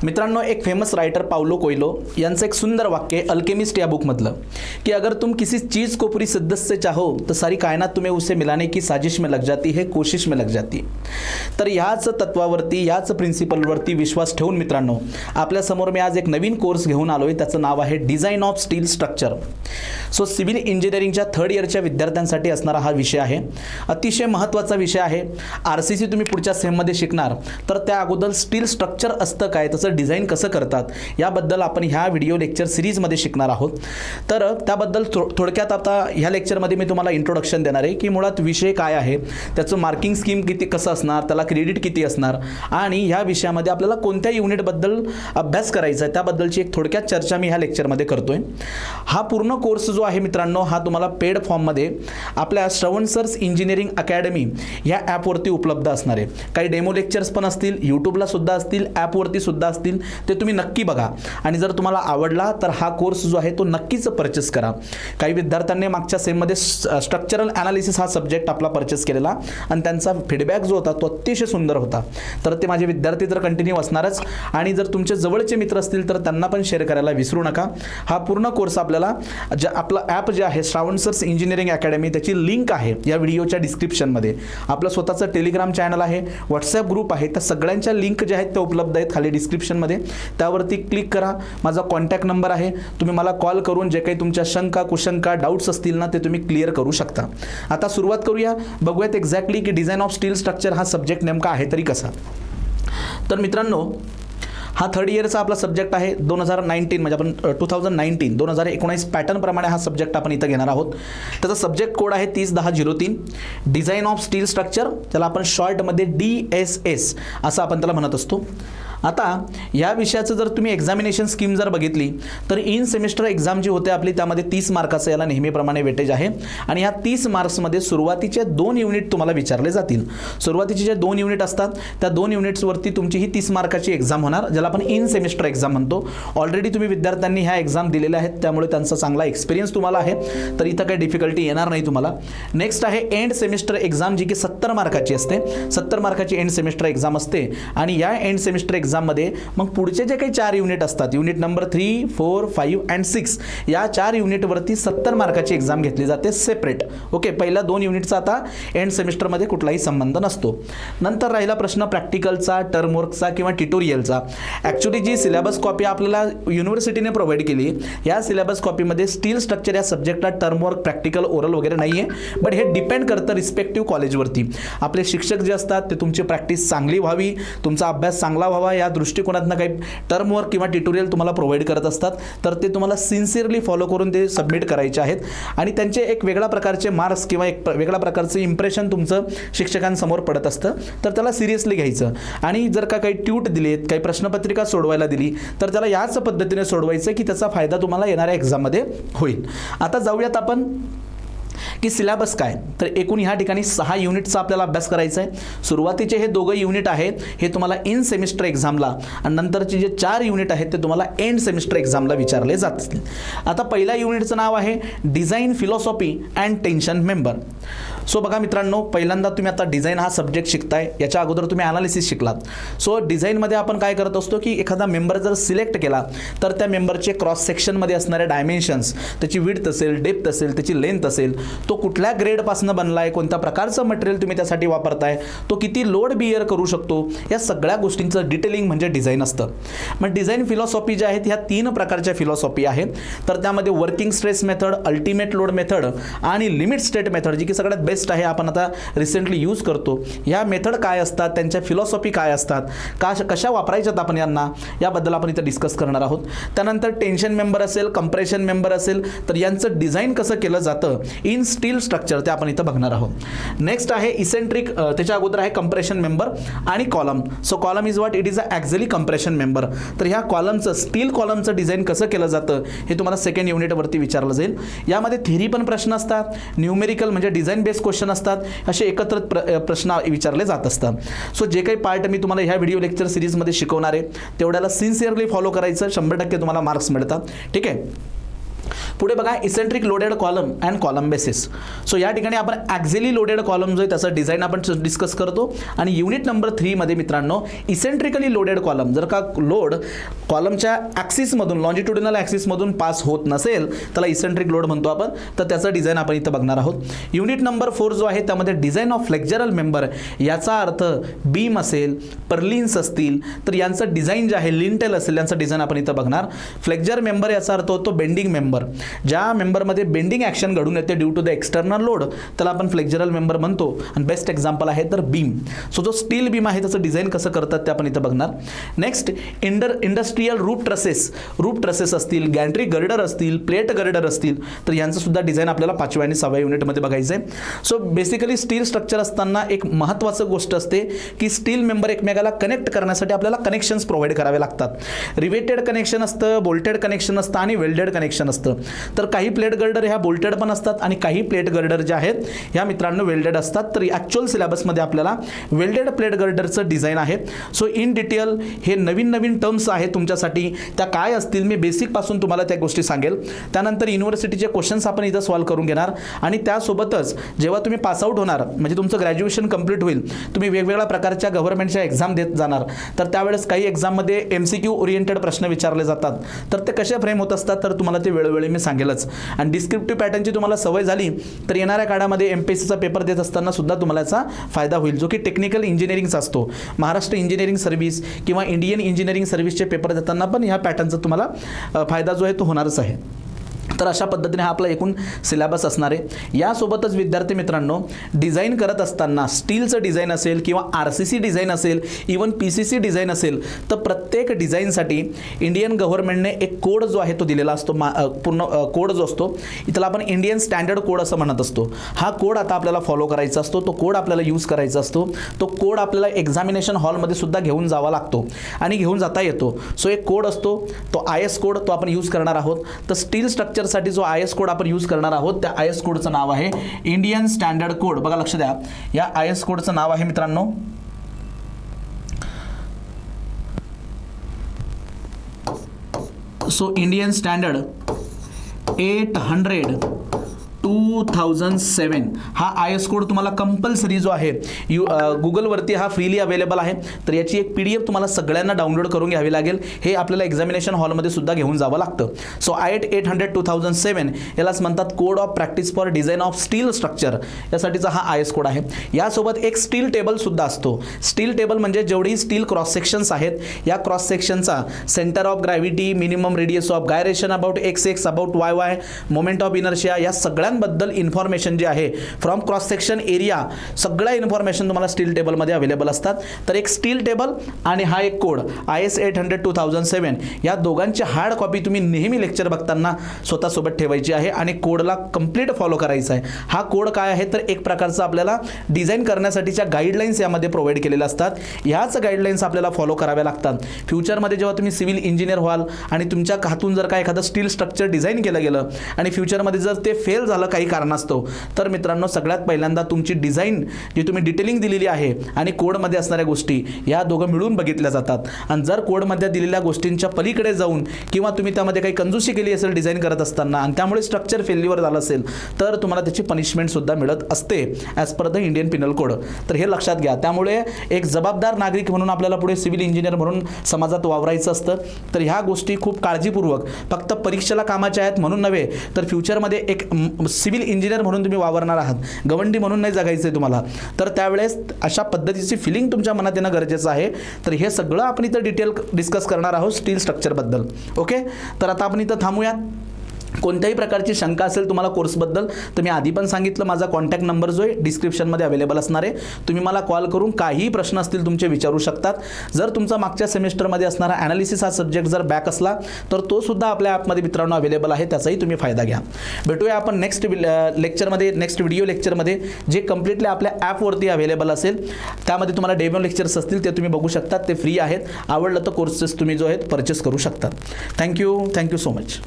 मित्रांनो, एक famous writer Paulo Coelho यांचं एक सुंदर वाक्य आहे अल्केमिस्ट या बुकमधलं, की अगर तुम किसी चीज़ को पूरी शिद्दत से चाहो तो सारी कायनात तुम्हें उसे मिलाने की साजिश में लग जाती है, कोशिश में लग जाती है। तर याच तत्वावरती, याच प्रिन्सिपलवरती विश्वास ठेवून मित्रांनो, आपल्यासमोर मी आज एक नवीन कोर्स घेऊन आलोय, त्याचं नाव आहे design of steel structure. So civil इंजिनिअरिंगच्या 3rd इयरच्या विद्यार्थ्यांसाठी असणारा हा विषय आहे, अतिशय महत्त्वाचा विषय आहे। आरसीसी तुम्ही पुढच्या सेममध्ये शिकणार, तर त्या अगोदर स्टील स्ट्रक्चर असतं काय, त्याचं डिझाइन कसं करतात याबद्दल आपण ह्या व्हिडिओ लेक्चर सिरीजमध्ये शिकणार आहोत। तर त्याबद्दल थोडक्यात आता ह्या लेक्चरमध्ये मी तुम्हाला इंट्रोडक्शन देणार आहे, की मुळात विषय काय आहे, त्याचं मार्किंग स्कीम किती कसं असणार, त्याला क्रेडिट किती असणार आणि ह्या विषयामध्ये आपल्याला कोणत्या युनिटबद्दल अभ्यास करायचा आहे त्याबद्दलची एक थोडक्यात चर्चा मी ह्या लेक्चरमध्ये करतोय। हा पूर्ण कोर्स जो आहे मित्रांनो, हा तुम्हाला पेड फॉर्ममध्ये आपल्या श्रवण सर्स इंजिनिअरिंग अकॅडमी या ॲपवरती उपलब्ध असणार आहे। काही डेमो लेक्चर्स पण असतील, यूट्यूबला सुद्धा असतील, ॲपवरती सुद्धा असतील, ते तुम्ही नक्की बघा आणि जर तुम्हाला आवडला तर हा कोर्स जो आहे तो नक्कीच परचेस करा। काही विद्यार्थ्यांनी मागच्या सेममध्ये स्ट्रक्चरल ॲनालिसिस हा सब्जेक्ट आपला परचेस केलेला आणि त्यांचा फीडबॅक जो होता तो अतिशय सुंदर होता। तर ते माझे विद्यार्थी तर कंटिन्यू असणारच आणि जर तुमचे जवळचे मित्र असतील तर त्यांना पण शेअर करायला विसरू नका। हा पूर्ण कोर्स आपल्याला आपला ॲप जे आहे श्रावण सर्स इंजिनिअरिंग अकॅडमी, त्याची लिंक आहे या व्हिडिओच्या डिस्क्रिप्शनमध्ये। आपलं स्वतःचं टेलिग्राम चॅनल आहे, व्हॉट्सॲप ग्रुप आहे, त्या सगळ्यांच्या लिंक ज्या आहेत त्या उपलब्ध आहेत खाली डिस्क्रिप्शनमध्ये, त्यावरती क्लिक करा। माझा कॉन्टॅक्ट नंबर आहे, तुम्ही मला कॉल करून जे काही तुमच्या शंका कुशंका डाऊट्स असतील ना ते तुम्ही क्लिअर करू शकता। आता सुरुवात करूया, बघूयात एक्झॅक्टली की डिझाइन ऑफ स्टील स्ट्रक्चर हा सब्जेक्ट नेमका आहे तरी कसा। तर मित्रांनो, हा 3rd इयरचा आपला सब्जेक्ट आहे 2019, म्हणजे आपण 2019 पॅटर्नप्रमाणे हा सब्जेक्ट आपण इथं घेणार आहोत। त्याचा सब्जेक्ट कोड आहे 301003 डिझाइन ऑफ स्टील स्ट्रक्चर, त्याला आपण शॉर्टमध्ये DSS असं आपण त्याला म्हणत असतो। आता या विषयाचं जर तुम्ही एक्झामिनेशन स्कीम जर बघितली तर इन सेमिस्टर एक्झाम जी होते आपली त्यामध्ये 30 मार्काचं याला नेहमीप्रमाणे वेटेज आहे आणि ह्या 30 मार्क्समध्ये सुरुवातीचे 2 युनिट तुम्हाला विचारले जातील। सुरुवातीचे जे 2 युनिट असतात त्या 2 युनिट्सवरती तुमची ही 30 मार्काची एक्झाम होणार, ज्याला आपण इन सेमिस्टर एक्झाम म्हणतो। ऑलरेडी तुम्ही विद्यार्थ्यांनी ह्या एक्झाम दिलेल्या आहेत, त्यामुळे त्यांचा चांगला एक्सपिरियन्स तुम्हाला आहे, तर इथं काही डिफिकल्टी येणार नाही तुम्हाला। नेक्स्ट आहे एंड सेमिस्टर एक्झाम, जी की 70 मार्काची असते। 70 मार्काची एंड सेमिस्टर एक्झाम असते आणि या एंड सेमिस्टर एक्झाममध्ये मग पुढचे जे काही 4 युनिट असतात, युनिट नंबर 3, 4, 5 अँड 6, या 4 युनिटवरती 70 मार्काची एक्झाम घेतली जाते सेपरेट। ओके, पहिल्या 2 युनिटचा आता एंड सेमिस्टरमध्ये कुठलाही संबंध नसतो। नंतर राहिला प्रश्न प्रॅक्टिकलचा, टर्म वर्कचा किंवा ट्युटोरियलचा। ॲक्च्युली जी सिलेबस कॉपी आपल्याला युनिव्हर्सिटीने प्रोव्हाइड केली, या सिलेबस कॉपीमध्ये स्टील स्ट्रक्चर या सब्जेक्टला टर्म वर्क, प्रॅक्टिकल, ओरल वगैरे नाही आहे, बट हे डिपेंड करतं रिस्पेक्टिव्ह कॉलेजवरती। आपले शिक्षक जे असतात ते तुमची प्रॅक्टिस चांगली व्हावी, तुमचा अभ्यास चांगला व्हावा या दृष्टिकोनातनं काही टर्म वर्क किंवा ट्युटोरियल तुम्हाला प्रोव्हाइड करत असतात, तर ते तुम्हाला सिन्सिअरली फॉलो करून ते सबमिट करायचे आहेत आणि त्यांचे एक वेगळ्या प्रकारचे मार्क्स किंवा एक वेगळ्या प्रकारचं इम्प्रेशन तुमचं शिक्षकांसमोर पडत असतं, तर त्याला सिरियसली घ्यायचं। आणि जर का काही ट्यूट दिलेत, काही प्रश्नपत्रिका सोडवायला दिली, तर त्याला याच पद्धतीने सोडवायचं की त्याचा फायदा तुम्हाला येणाऱ्या एक्झाममध्ये होईल। आता जाऊयात आपण की सिलेबस काय, तर एकूण ह्या ठिकाणी 6 युनिटचा आपल्याला अभ्यास करायचा आहे। सुरुवातीचे हे 2 युनिट आहेत हे तुम्हाला इन सेमिस्टर एक्झामला आणि नंतरचे जे 4 युनिट आहेत ते तुम्हाला एंड सेमिस्टर एक्झामला विचारले जातील। आता पहिल्या युनिटचं नाव आहे design philosophy and tension member. So बघा मित्रांनो, पहिल्यांदा तुम्ही आता डिझाइन हा सब्जेक्ट शिकताय, याच्या अगोदर तुम्ही ॲनालिसिस शिकलात। सो डिझाईनमध्ये आपण काय करत असतो की एखादा मेंबर जर सिलेक्ट केला तर त्या मेंबरचे क्रॉस सेक्शनमध्ये असणारे डायमेन्शन्स, त्याची विड्थ असेल, डेप्थ असेल, त्याची लेंथ असेल, तो कुठल्या ग्रेडपासून बनला आहे, कोणत्या प्रकारचं मटेरियल तुम्ही त्यासाठी वापरताय, तो किती लोड बिअर करू शकतो, या सगळ्या गोष्टींचं डिटेलिंग म्हणजे डिझाइन असतं। मग डिझाइन फिलॉसॉफी ज्या आहेत ह्या 3 प्रकारच्या फिलॉसॉफी आहेत, तर त्यामध्ये working stress method, ultimate load method आणि लिमिट स्टेट मेथड, जी की सगळ्यात बेस्ट आहे, आपण आता रिसेंटली यूज करतो। या मेथड काय असतात, त्यांच्या फिलॉसॉफी काय असतात, कशा वापरायच्यात आपण यांना, याबद्दल आपण इथं डिस्कस करणार आहोत। त्यानंतर टेन्शन मेंबर असेल, कंप्रेशन मेंबर असेल, तर यांचं डिझाइन कसं केलं जातं इन स्टील स्ट्रक्चर ते आपण इथं बघणार आहोत। नेक्स्ट आहे इसेंट्रिक, त्याच्या अगोदर आहे कंप्रेशन मेंबर आणि column. So column is what, it is a axially compression member. तर ह्या कॉलमचं, स्टील कॉलमचं डिझाइन कसं केलं जातं हे तुम्हाला सेकंड युनिटवरती विचारलं जाईल। यामध्ये थेरी पण प्रश्न असतात, न्यूमेरिकल म्हणजे डिझाइन बेस्ड क्वेश्चन असतात, असे एकत्र प्रश्न विचारले जात असतात। सो जे काही पार्ट मी तुम्हाला ह्या व्हिडिओ लेक्चर सिरीजमध्ये शिकवणार आहे तेवढ्याला सिन्सिअरली फॉलो करायचं, 100% तुम्हाला मार्क्स मिळतात, ठीक आहे। पुढे बघा eccentric loaded column and column basis. So या ठिकाणी आपण ॲक्झिली लोडेड कॉलम जो आहे त्याचं डिझाईन आपण डिस्कस करतो. आणि युनिट नंबर 3 मध्ये मित्रांनो इसेंट्रिकली लोडेड कॉलम, जर का लोड कॉलमच्या ॲक्सिसमधून लॉन्जिट्युडिनल ॲक्सिसमधून पास होत नसेल त्याला इसेंट्रिक लोड म्हणतो आपण, तर त्याचं डिझाईन आपण इथं बघणार आहोत. युनिट नंबर 4 जो आहे त्यामध्ये डिझाईन ऑफ फ्लेक्झरल मेंबर, याचा अर्थ बीम असेल, पर्लिन्स असतील तर यांचं डिझाईन जे आहे, लिंटेल असेल यांचं डिझाईन आपण इथं बघणार. फ्लेक्झर मेंबर याचा अर्थ होतो बेंडिंग मेंबर, ज्या मेंबरमध्ये बेंडिंग ॲक्शन घडून येते due to the external load त्याला आपण फ्लेक्झरल मेंबर म्हणतो. आणि बेस्ट एक्झाम्पल आहे तर बीम. सो जो स्टील बीम आहे त्याचं डिझाईन कसं करतात ते आपण इथं बघणार. नेक्स्ट इंडस्ट्रियल रूप ट्रसेस असतील, गॅन्ट्री गर्डर असतील, प्लेट गर्डर असतील तर यांचं सुद्धा डिझाईन आपल्याला 5व्या आणि 6व्या युनिटमध्ये बघायचं आहे. सो बेसिकली स्टील स्ट्रक्चर असताना एक महत्त्वाचं गोष्ट असते की स्टील मेंबर एकमेकाला कनेक्ट करण्यासाठी आपल्याला कनेक्शन्स प्रोव्हाइड करावे लागतात. रिवेटेड कनेक्शन असतं, बोल्टेड कनेक्शन असतं आणि वेल्डेड कनेक्शन असतं. तर काही प्लेट गर्डर ह्या बोल्टेड पण असतात आणि काही प्लेट गर्डर ज्या आहेत ह्या मित्रांनो वेल्डेड असतात. तर ॲक्च्युअल सिलेबसमध्ये आपल्याला वेल्डेड प्लेट गर्डरचं डिझाईन आहे. सो इन डिटेल हे नवीन टर्म्स आहेत तुमच्यासाठी, त्या काय असतील मी बेसिकपासून तुम्हाला त्या गोष्टी सांगेल. त्यानंतर युनिव्हर्सिटीचे क्वेश्चन्स आपण इथं सॉल्व्ह करून घेणार. आणि त्यासोबतच जेव्हा तुम्ही पासआउट होणार म्हणजे तुमचं ग्रॅज्युएशन कंप्लीट होईल, तुम्ही वेगवेगळ्या प्रकारच्या गव्हर्नमेंटच्या एक्झाम देत जाणार. तर त्यावेळेस काही एक्झाममध्ये MCQ ओरिएंटेड प्रश्न विचारले जातात. तर ते कसे फ्रेम होत असतात तर तुम्हाला ते वेळोवेळी मी सांगेलच. आणि डिस्क्रिप्टिव्ह पॅटर्नची तुम्हाला सवय झाली तर येणाऱ्या काळामध्ये MPSCचा पेपर देत असताना सुद्धा तुम्हाला याचा फायदा होईल, जो की टेक्निकल इंजिनिअरिंगचा असतो. महाराष्ट्र इंजिनिअरिंग सर्व्हिस किंवा इंडियन इंजिनिअरिंग सर्व्हिसचे पेपर देताना पण ह्या पॅटर्नचा तुम्हाला फायदा जो आहे तो होणारच आहे. तर अशा पद्धतीने हा आपला एकूण सिलेबस असणार आहे. यासोबतच विद्यार्थी मित्रांनो डिझाईन करत असताना स्टीलचं डिझाईन असेल किंवा RCC डिझाईन असेल, इवन PCC डिझाईन असेल, तर प्रत्येक डिझाईनसाठी इंडियन गव्हर्नमेंटने एक कोड जो आहे तो दिलेला असतो. पूर्ण कोड जो असतो त्याला आपण इंडियन स्टँडर्ड कोड असं म्हणत असतो. हा कोड आता आपल्याला फॉलो करायचा असतो, तो कोड आपल्याला यूज करायचा असतो. तो कोड आपल्याला एक्झामिनेशन हॉलमध्ये सुद्धा घेऊन जावा लागतो आणि घेऊन जाता येतो. सो एक कोड असतो तो IS कोड, तो आपण यूज करणार आहोत. तर स्टील स्ट्रक्चर साठी जो IS कोड आपण यूज करणार आहोत त्या IS कोडचं नाव आहे इंडियन स्टँडर्ड कोड. बघा लक्ष द्या, या IS कोडचं नाव आहे मित्रांनो सो इंडियन स्टँडर्ड 800/2007 हा IS कोड तुम्हाला कंपल्सरी जो आहे गुगलवरती हा फ्रीली अवेलेबल आहे. तर याची एक PDF तुम्हाला सगळ्यांना डाउनलोड करून घ्यावी लागेल. हे आपल्याला एक्झामिनेशन हॉलमध्ये सुद्धा घेऊन जावं लागतं. सो 800/2007 यालाच म्हणतात code of practice for design of steel structure, यासाठीचा हा IS कोड आहे. यासोबत एक स्टील टेबल सुद्धा असतो. स्टील टेबल म्हणजे जेवढी स्टील क्रॉस सेक्शन्स आहेत या क्रॉस सेक्शनचा centre of gravity, minimum radius of gyration about XX, about YY, moment of inertia, या सगळ्यांबद्दल इन्फॉर्मेशन जे आहे फ्रॉम क्रॉस सेक्शन एरिया, सगळ्या इन्फॉर्मेशन तुम्हाला स्टील टेबलमध्ये अवेलेबल असतात. तर एक स्टील टेबल आणि हा एक कोड IS 800/2007 या दोघांची हार्ड कॉपी तुम्ही नेहमी लेक्चर बघताना स्वतःसोबत ठेवायची आहे आणि कोडला कंप्लीट फॉलो करायचा आहे. हा कोड काय आहे तर एक प्रकारचा आपल्याला डिझाईन करण्यासाठीच्या गाईडलाईन्स यामध्ये प्रोव्हाइड केलेल्या असतात. ह्याच गाईडलाईन्स आपल्याला फॉलो कराव्या लागतात. फ्युचरमध्ये जेव्हा तुम्ही सिव्हिल इंजिनियर व्हाल आणि तुमच्या हातून जर का एखादं स्टील स्ट्रक्चर डिझाईन केलं गेलं आणि फ्युचरमध्ये जर ते फेल झालं काही कारणास्तव, तर मित्रांनो सगळ्यात पहिल्यांदा तुमची डिझाईन जी तुम्ही डिटेलिंग दिलेली आहे आणि कोडमध्ये असणाऱ्या गोष्टी या दोघं मिळून बघितल्या जातात. आणि जर कोडमध्ये दिलेल्या गोष्टींच्या पलीकडे जाऊन किंवा तुम्ही त्यामध्ये काही कंजूसी केली असेल डिझाईन करत असताना आणि त्यामुळे स्ट्रक्चर फेल्युअर झालं असेल तर तुम्हाला त्याची पनिशमेंट सुद्धा मिळत असते as per the Indian Pinal code. तर हे लक्षात घ्या. त्यामुळे एक जबाबदार नागरिक म्हणून आपल्याला पुढे सिव्हिल इंजिनियर म्हणून समाजात वावरायचं असतं. तर ह्या गोष्टी खूप काळजीपूर्वक फक्त परीक्षेला कामाच्या आहेत म्हणून नव्हे, तर फ्युचरमध्ये एक सिव्हिल इंजिनियर म्हणून तुम्ही वावरणार आहात, गवंडी म्हणून नाही जगायचं आहे तुम्हाला. तर त्यावेळेस अशा पद्धतीची फिलिंग तुमच्या मनात येणं गरजेचं आहे. तर हे सगळं आपण इथं डिटेल डिस्कस करणार आहोत स्टील स्ट्रक्चरबद्दल. ओके, तर आता आपण इथं थांबूयात. कोणत्याही प्रकारची शंका असेल तुम्हाला कोर्सबद्दल तर मी आधी पण सांगितलं माझा कॉन्टॅक्ट नंबर जो आहे डिस्क्रिप्शनमध्ये अवेलेबल असणार आहे. तुम्ही मला कॉल करून काहीही प्रश्न असतील तुमचे विचारू शकतात. जर तुमचा मागच्या सेमिस्टरमध्ये असणारा ॲनालिसिस हा सब्जेक्ट जर बॅक असला तर तो सुद्धा आपल्या ॲपमध्ये मित्रांनो अवेलेबल आहे, त्याचाही तुम्ही फायदा घ्या. भेटूया आपण नेक्स्ट लेक्चरमध्ये, नेक्स्ट व्हिडिओ लेक्चरमध्ये, जे कम्प्लिटली आपल्या ॲपवरती अवेलेबल असेल. त्यामध्ये तुम्हाला डेमो लेक्चर्स असतील ते तुम्ही बघू शकतात, ते फ्री आहेत. आवडलं तर कोर्सेस तुम्ही जो आहेत परचेस करू शकतात. Thank you so much.